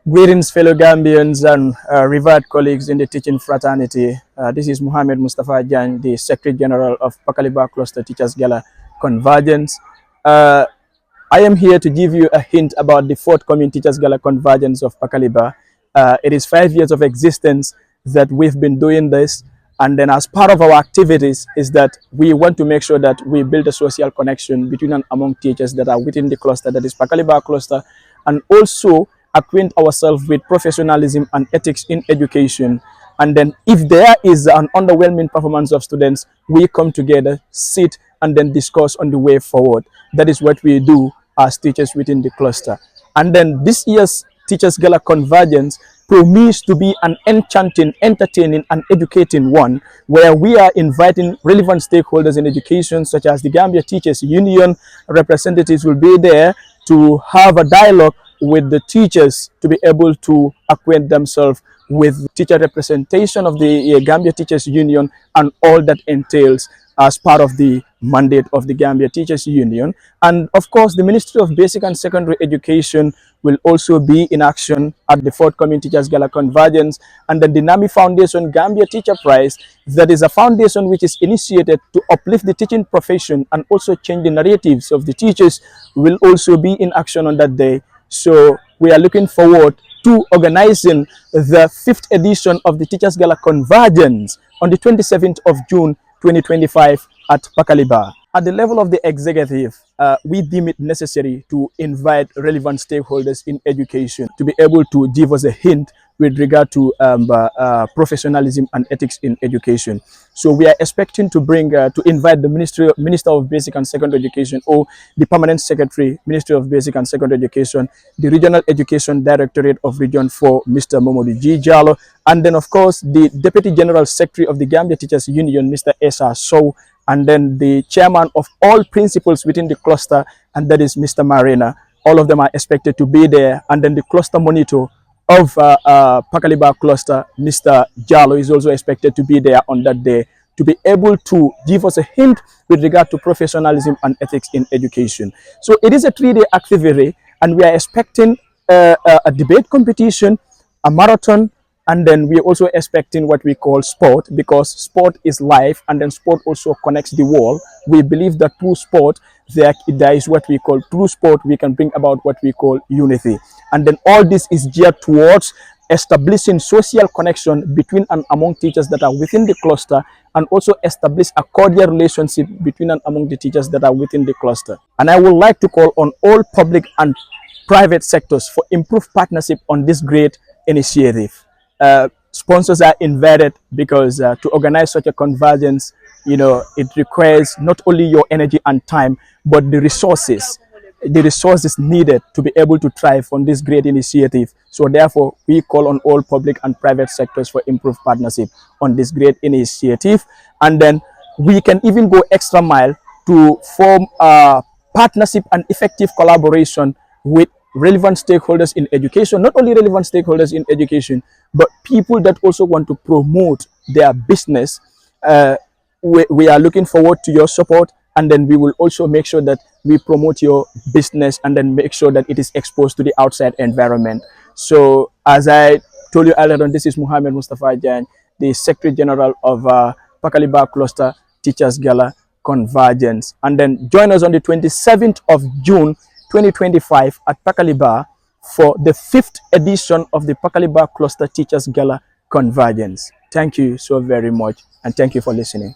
Greetings, fellow Gambians and revered colleagues in the teaching fraternity. This is Muhammad Mustafa Jan, the Secretary General of Pakaliba Cluster Teachers Gala Convergence. I am here to give you a hint about the forthcoming Teachers Gala Convergence of Pakaliba. It is 5 years of existence that we've been doing this. And then as part of our activities is that we want to make sure that we build a social connection between and among teachers that are within the cluster, that is Pakaliba cluster, and also acquaint ourselves with professionalism and ethics in education. And then if there is an underwhelming performance of students, we come together, sit, and then discuss on the way forward. That is what we do as teachers within the cluster. And then this year's Teachers Gala Convergence promise to be an enchanting, entertaining, and educating one, where we are inviting relevant stakeholders in education, such as the Gambia Teachers Union. Representatives will be there to have a dialogue with the teachers to be able to acquaint themselves with teacher representation of the Gambia Teachers Union and all that entails as part of the mandate of the Gambia Teachers Union. And of course, the Ministry of Basic and Secondary Education will also be in action at the forthcoming Teachers Gala Convergence. And then the NAMI Foundation Gambia Teacher Prize, that is a foundation which is initiated to uplift the teaching profession and also change the narratives of the teachers, will also be in action on that day. So we are looking forward to organizing the 5th edition of the Teachers Gala Convergence on the 27th of June 2025 at Pakaliba. At the level of the executive, we deem it necessary to invite relevant stakeholders in education to be able to give us a hint with regard to professionalism and ethics in education. So we are expecting to bring, to invite the Minister of Basic and Secondary Education, or the Permanent Secretary, Ministry of Basic and Secondary Education, the Regional Education Directorate of Region 4, Mr. Momodu G. Jallo, and then of course the Deputy General Secretary of the Gambia Teachers Union, Mr. Esa Sow, and then the chairman of all principals within the cluster, and that is Mr. Marina. All of them are expected to be there, and then the cluster monitor of Pakaliba cluster, Mr. Jallo, is also expected to be there on that day to be able to give us a hint with regard to professionalism and ethics in education. So it is a 3-day activity, and we are expecting a debate competition, a marathon, and then we're also expecting what we call sport, because sport is life, and then sport also connects the world. We believe that through sport, there is what we call through sport, we can bring about what we call unity. And then all this is geared towards establishing social connection between and among teachers that are within the cluster, and also establish a cordial relationship between and among the teachers that are within the cluster. And I would like to call on all public and private sectors for improved partnership on this great initiative. Sponsors are invited, because to organize such a convergence, it requires not only your energy and time, but the resources needed to be able to thrive on this great initiative. So therefore, we call on all public and private sectors for improved partnership on this great initiative. And then we can even go extra mile to form a partnership and effective collaboration with relevant stakeholders in education, not only relevant stakeholders in education, but people that also want to promote their business. We are looking forward to your support, and then we will also make sure that we promote your business and then make sure that it is exposed to the outside environment. So as I told you earlier on, this is Muhammad Mustafa Jan, the Secretary General of Pakaliba Cluster Teachers Gala Convergence. And then join us on the 27th of June 2025 at Pakaliba for the 5th edition of the Pakaliba Cluster Teachers Gala Convergence. Thank you so very much, and thank you for listening.